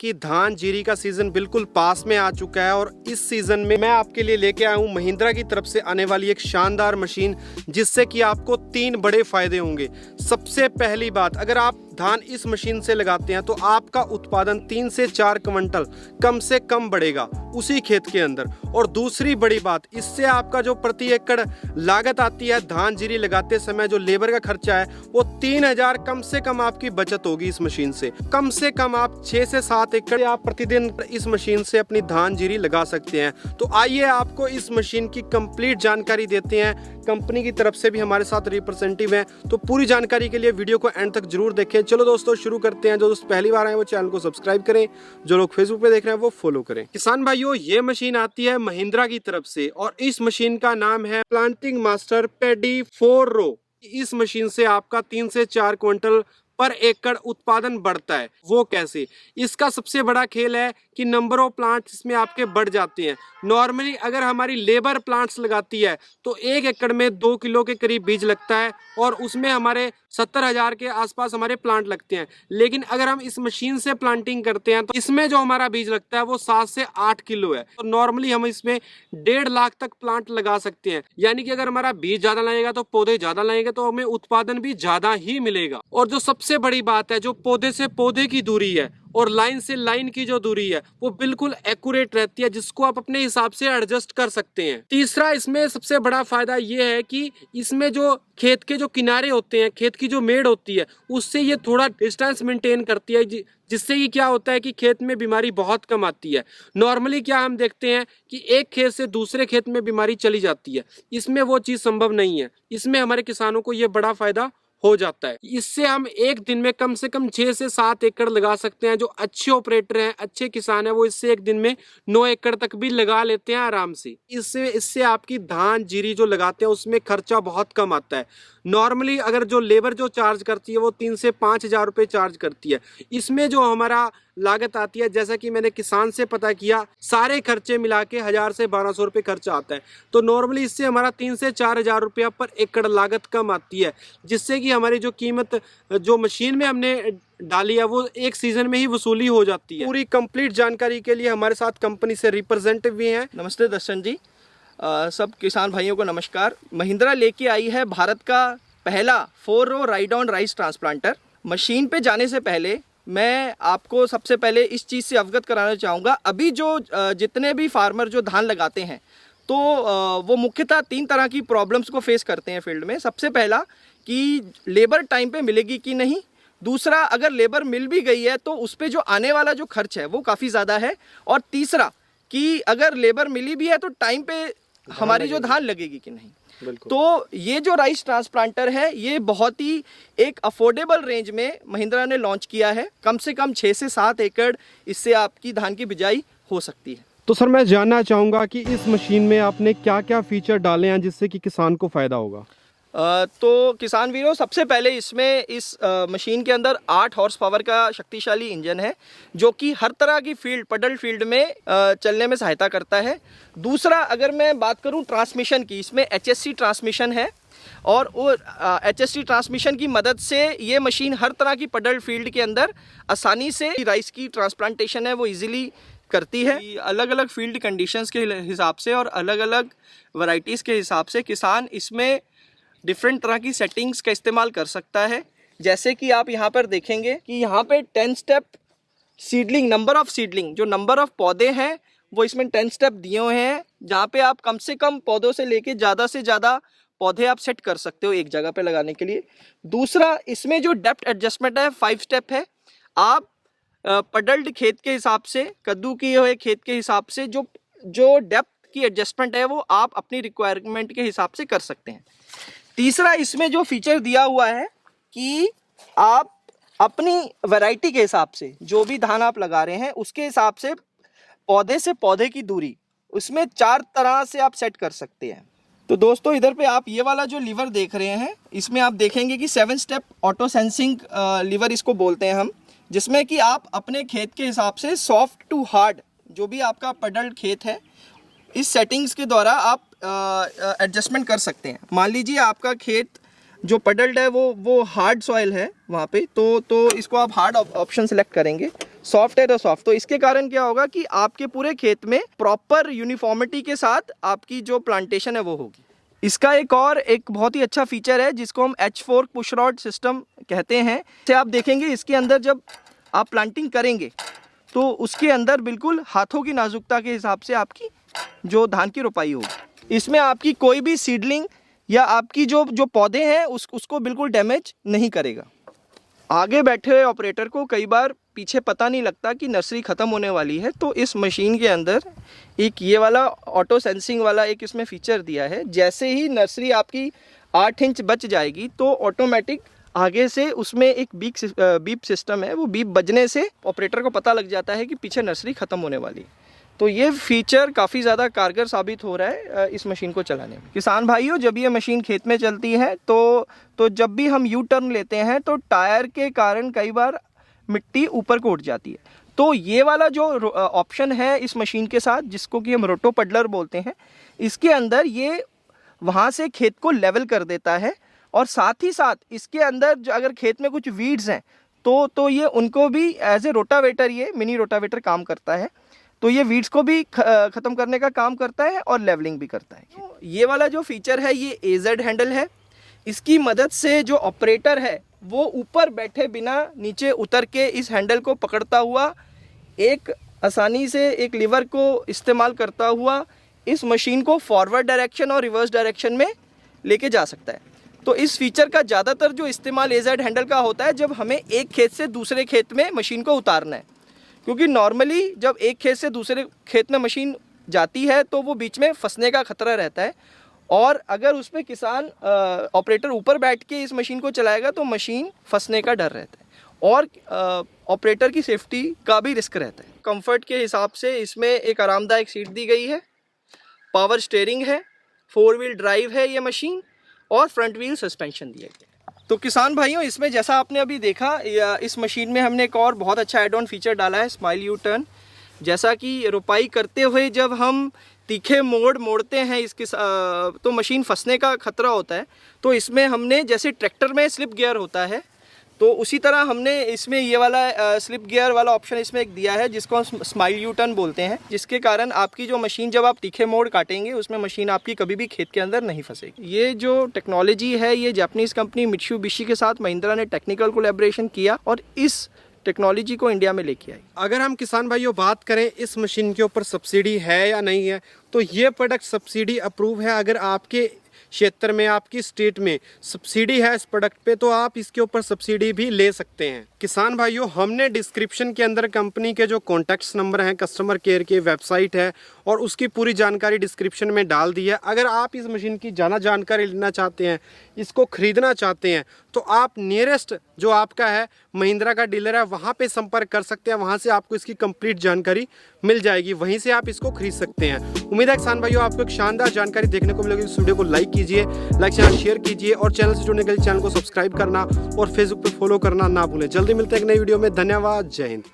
कि धान जीरी का सीजन बिल्कुल पास में आ चुका है और इस सीजन में मैं आपके लिए लेके आया हूँ महिंद्रा की तरफ से आने वाली एक शानदार मशीन, जिससे कि आपको 3 बड़े फायदे होंगे। सबसे पहली बात, अगर आप धान इस मशीन से लगाते हैं तो आपका उत्पादन 3 से 4 क्विंटल कम से कम बढ़ेगा उसी खेत के अंदर। और दूसरी बड़ी बात, इससे आपका जो प्रति एकड़ लागत आती है धान जीरी लगाते समय, जो लेबर का खर्चा है वो 3000 कम से कम आपकी बचत होगी इस मशीन से। कम से कम आप 6 से 7 एकड़ आप प्रतिदिन इस मशीन से अपनी धान जीरी लगा सकते हैं। तो आइए आपको इस मशीन की कंप्लीट जानकारी देते हैं। कंपनी की तरफ से भी हमारे साथ रिप्रेजेंटेटिव हैं, तो पूरी जानकारी के लिए वीडियो को एंड तक जरूर देखें। चलो दोस्तों शुरू करते हैं। जो दोस्त पहली बार आए वो चैनल को सब्सक्राइब करें, जो लोग फेसबुक पे देख रहे हैं वो फॉलो करें। किसान भाइयों, ये मशीन आती है महिंद्रा की तरफ से और इस मशीन का नाम है प्लांटिंग मास्टर पैडी 4 रो। इस मशीन से आपका 3 से 4 क्विंटल पर एकड़ उत्पादन बढ़ता है। वो कैसे? इसका सबसे बड़ा खेल है कि नंबर ऑफ प्लांट्स इसमें आपके बढ़ जाते हैं। नॉर्मली अगर हमारी लेबर प्लांट्स लगाती है तो 1 एकड़ में 2 किलो के करीब बीज लगता है और उसमें हमारे 70,000 के आसपास हमारे प्लांट लगते हैं। लेकिन अगर हम इस मशीन से प्लांटिंग करते हैं तो इसमें जो हमारा बीज लगता है वो 7 से 8 किलो है। तो नॉर्मली हम इसमें 1.5 लाख तक प्लांट लगा सकते हैं। यानी कि अगर हमारा बीज ज्यादा लगेगा तो पौधे ज्यादा लगेंगे, तो हमें उत्पादन भी ज्यादा ही मिलेगा। और जो सबसे बड़ी बात है, जो पौधे से पौधे की दूरी है और लाइन से लाइन की जो दूरी है वो बिल्कुल एक्यूरेट रहती है, जिसको आप अपने हिसाब से एडजस्ट कर सकते हैं। तीसरा, इसमें सबसे बड़ा फायदा ये है कि इसमें जो खेत के जो किनारे होते हैं, खेत की जो मेड़ होती है, उससे ये थोड़ा डिस्टेंस मेंटेन करती है, जिससे कि क्या होता है कि खेत में बीमारी बहुत कम आती है। नॉर्मली क्या हम देखते हैं कि एक खेत से दूसरे खेत में बीमारी चली जाती है, इसमें वो चीज़ संभव नहीं है। इसमें हमारे किसानों को ये बड़ा फायदा हो जाता है। इससे हम एक दिन में कम से कम 6 से 7 एकड़ लगा सकते हैं। जो अच्छे ऑपरेटर हैं, अच्छे किसान हैं, वो इससे एक दिन में 9 एकड़ तक भी लगा लेते हैं आराम से। इससे आपकी धान जीरी जो लगाते हैं उसमें खर्चा बहुत कम आता है। नॉर्मली अगर जो लेबर जो चार्ज करती है वो 3 से 5 हजार रुपये चार्ज करती है। इसमें जो हमारा लागत आती है, जैसा कि मैंने किसान से पता किया, सारे खर्चे मिला के 1000 से 1200 रुपये खर्चा आता है। तो नॉर्मली इससे हमारा 3 से 4 हजार रुपया पर एकड़ लागत कम आती है, जिससे कि हमारी जो कीमत जो मशीन में हमने डाली है वो एक सीजन में ही वसूली हो जाती है। पूरी कंप्लीट जानकारी के लिए हमारे साथ कंपनी से रिप्रेजेंटेटिव भी हैं। नमस्ते दर्शन जी, सब किसान भाइयों को नमस्कार। महिंद्रा लेके आई है भारत का पहला 4 row ride on rice transplanter. Machine पे जाने से पहले मैं आपको सबसे पहले इस चीज़ से अवगत कराना चाहूँगा। अभी जो जितने भी फार्मर जो धान लगाते हैं तो वो मुख्यतः 3 तरह की प्रॉब्लम्स को फेस करते हैं फील्ड में। सबसे पहला कि लेबर टाइम पे मिलेगी कि नहीं। दूसरा, अगर लेबर मिल भी गई है तो उस पर जो आने वाला जो खर्च है वो काफ़ी ज़्यादा है। और तीसरा कि अगर लेबर मिली भी है तो टाइम पे हमारी जो धान लगेगी कि नहीं। तो ये जो राइस ट्रांसप्लांटर है ये बहुत ही एक अफोर्डेबल रेंज में महिंद्रा ने लॉन्च किया है। कम से कम 6 से 7 एकड़ इससे आपकी धान की बिजाई हो सकती है। तो सर, मैं जानना चाहूँगा कि इस मशीन में आपने क्या क्या फीचर डाले हैं जिससे कि किसान को फ़ायदा होगा। तो किसान वीरों, सबसे पहले इसमें इस मशीन के अंदर 8 हॉर्स पावर का शक्तिशाली इंजन है, जो कि हर तरह की फील्ड पडल फील्ड में चलने में सहायता करता है। दूसरा, अगर मैं बात करूं ट्रांसमिशन की, इसमें HSC ट्रांसमिशन है और वो HSC ट्रांसमिशन की मदद से ये मशीन हर तरह की पडल फील्ड के अंदर आसानी से राइस की ट्रांसप्लांटेशन है वो ईजिली करती है। अलग अलग फील्ड कंडीशंस के हिसाब से और अलग अलग वैरायटीज़ के हिसाब से किसान इसमें डिफरेंट तरह की सेटिंग्स का इस्तेमाल कर सकता है। जैसे कि आप यहाँ पर देखेंगे कि यहाँ पे 10 step seedling, number of seedling, जो नंबर ऑफ पौधे हैं वो इसमें 10 स्टेप दिए हुए हैं, जहाँ पे आप कम से कम पौधों से लेके ज़्यादा से ज़्यादा पौधे आप सेट कर सकते हो एक जगह पे लगाने के लिए। दूसरा, इसमें जो डेप्थ एडजस्टमेंट है 5 स्टेप है। आप पडल्ड खेत के हिसाब से, कद्दू किए हुए खेत के हिसाब से जो डेप्थ की एडजस्टमेंट है वो आप अपनी रिक्वायरमेंट के हिसाब से कर सकते हैं। तीसरा, इसमें जो फीचर दिया हुआ है कि आप अपनी वैरायटी के हिसाब से जो भी धान आप लगा रहे हैं उसके हिसाब से पौधे से पौधे की दूरी उसमें 4 तरह से आप सेट कर सकते हैं। तो दोस्तों, इधर पे आप ये वाला जो लीवर देख रहे हैं, इसमें आप देखेंगे कि 7 स्टेप ऑटो सेंसिंग लीवर इसको बोलते हैं हम, जिसमें कि आप अपने खेत के हिसाब से सॉफ्ट टू हार्ड जो भी आपका पडल्ड खेत है, इस सेटिंग्स के द्वारा आप एडजस्टमेंट कर सकते हैं। मान लीजिए आपका खेत जो पडल्ड है वो हार्ड सॉइल है वहाँ पे, तो इसको आप हार्ड ऑप्शन सेलेक्ट करेंगे सॉफ्ट है तो सॉफ्ट। तो इसके कारण क्या होगा कि आपके पूरे खेत में प्रॉपर यूनिफॉर्मिटी के साथ आपकी जो प्लांटेशन है वो होगी। इसका एक बहुत ही अच्छा फीचर है जिसको हम H4 पुश रॉड सिस्टम कहते हैं। जैसे आप देखेंगे इसके अंदर जब आप प्लांटिंग करेंगे तो उसके अंदर बिल्कुल हाथों की नाजुकता के हिसाब से आपकी जो धान की रोपाई होगी। इसमें आपकी कोई भी सीडलिंग या आपकी जो पौधे हैं उसको बिल्कुल डैमेज नहीं करेगा। आगे बैठे हुए ऑपरेटर को कई बार पीछे पता नहीं लगता कि नर्सरी ख़त्म होने वाली है, तो इस मशीन के अंदर एक ये वाला ऑटो सेंसिंग वाला एक इसमें फ़ीचर दिया है। जैसे ही नर्सरी आपकी 8 इंच बच जाएगी तो ऑटोमेटिक आगे से उसमें एक बीप सिस्टम है, वो बीप बजने से ऑपरेटर को पता लग जाता है कि पीछे नर्सरी ख़त्म होने वाली है। तो ये फीचर काफ़ी ज़्यादा कारगर साबित हो रहा है इस मशीन को चलाने में। किसान भाइयों, जब ये मशीन खेत में चलती है तो जब भी हम यू टर्न लेते हैं तो टायर के कारण कई बार मिट्टी ऊपर को उठ जाती है। तो ये वाला जो ऑप्शन है इस मशीन के साथ, जिसको कि हम रोटो पडलर बोलते हैं, इसके अंदर ये वहाँ से खेत को लेवल कर देता है। और साथ ही साथ इसके अंदर अगर खेत में कुछ वीड्स हैं तो ये उनको भी एज ए रोटावेटर, ये मिनी रोटावेटर काम करता है। तो ये वीड्स को भी ख़त्म करने का काम करता है और लेवलिंग भी करता है। तो ये वाला जो फीचर है ये AZ हैंडल है। इसकी मदद से जो ऑपरेटर है वो ऊपर बैठे बिना नीचे उतर के इस हैंडल को पकड़ता हुआ एक आसानी से एक लीवर को इस्तेमाल करता हुआ इस मशीन को फॉरवर्ड डायरेक्शन और रिवर्स डायरेक्शन में लेके जा सकता है। तो इस फीचर का ज़्यादातर जो इस्तेमाल AZ हैंडल का होता है जब हमें एक खेत से दूसरे खेत में मशीन को उतारना है, क्योंकि नॉर्मली जब एक खेत से दूसरे खेत में मशीन जाती है तो वो बीच में फंसने का खतरा रहता है। और अगर उस पर किसान ऑपरेटर ऊपर बैठ के इस मशीन को चलाएगा तो मशीन फंसने का डर रहता है और ऑपरेटर की सेफ्टी का भी रिस्क रहता है। कंफर्ट के हिसाब से इसमें एक आरामदायक सीट दी गई है, पावर स्टीयरिंग है, 4 व्हील ड्राइव है ये मशीन, और फ्रंट व्हील सस्पेंशन दिया गया है। तो किसान भाइयों, इसमें जैसा आपने अभी देखा, इस मशीन में हमने एक और बहुत अच्छा एड ऑन फीचर डाला है, स्माइल यू टर्न। जैसा कि रोपाई करते हुए जब हम तीखे मोड़ते हैं इसके तो मशीन फंसने का खतरा होता है। तो इसमें हमने, जैसे ट्रैक्टर में स्लिप गियर होता है, तो उसी तरह हमने इसमें ये वाला स्लिप गियर वाला ऑप्शन इसमें एक दिया है जिसको हम स्माइल यू टर्न बोलते हैं, जिसके कारण आपकी जो मशीन जब आप तीखे मोड़ काटेंगे उसमें मशीन आपकी कभी भी खेत के अंदर नहीं फंसेगी। ये जो टेक्नोलॉजी है ये जापानीज़ कंपनी मित्सुबिशी के साथ महिंद्रा ने टेक्निकल कोलैबोरेशन किया और इस टेक्नोलॉजी को इंडिया में लेके आई। अगर हम किसान भाइयों बात करें इस मशीन के ऊपर सब्सिडी है या नहीं है, तो ये प्रोडक्ट सब्सिडी अप्रूव है। अगर आपके क्षेत्र में, आपकी स्टेट में सब्सिडी है इस प्रोडक्ट पे, तो आप इसके ऊपर सब्सिडी भी ले सकते हैं। किसान भाइयों, हमने डिस्क्रिप्शन के अंदर कंपनी के जो कॉन्टैक्ट्स नंबर हैं, कस्टमर केयर के, वेबसाइट है और उसकी पूरी जानकारी डिस्क्रिप्शन में डाल दी है। अगर आप इस मशीन की ज़्यादा जानकारी लेना चाहते हैं, इसको ख़रीदना चाहते हैं, तो आप नियरेस्ट जो आपका है महिंद्रा का डीलर है वहाँ पे संपर्क कर सकते हैं। वहाँ से आपको इसकी कंप्लीट जानकारी मिल जाएगी, वहीं से आप इसको खरीद सकते हैं। उम्मीद है किसान भाइयों आपको एक शानदार जानकारी देखने को मिलेगी। इस वीडियो को लाइक कीजिए, लाइक चैनल शेयर कीजिए और चैनल से जुड़ने के लिए चैनल को सब्सक्राइब करना और फेसबुक पे फॉलो करना ना भूलें। जल्दी मिलते हैं एक नई वीडियो में। धन्यवाद, जय हिंद।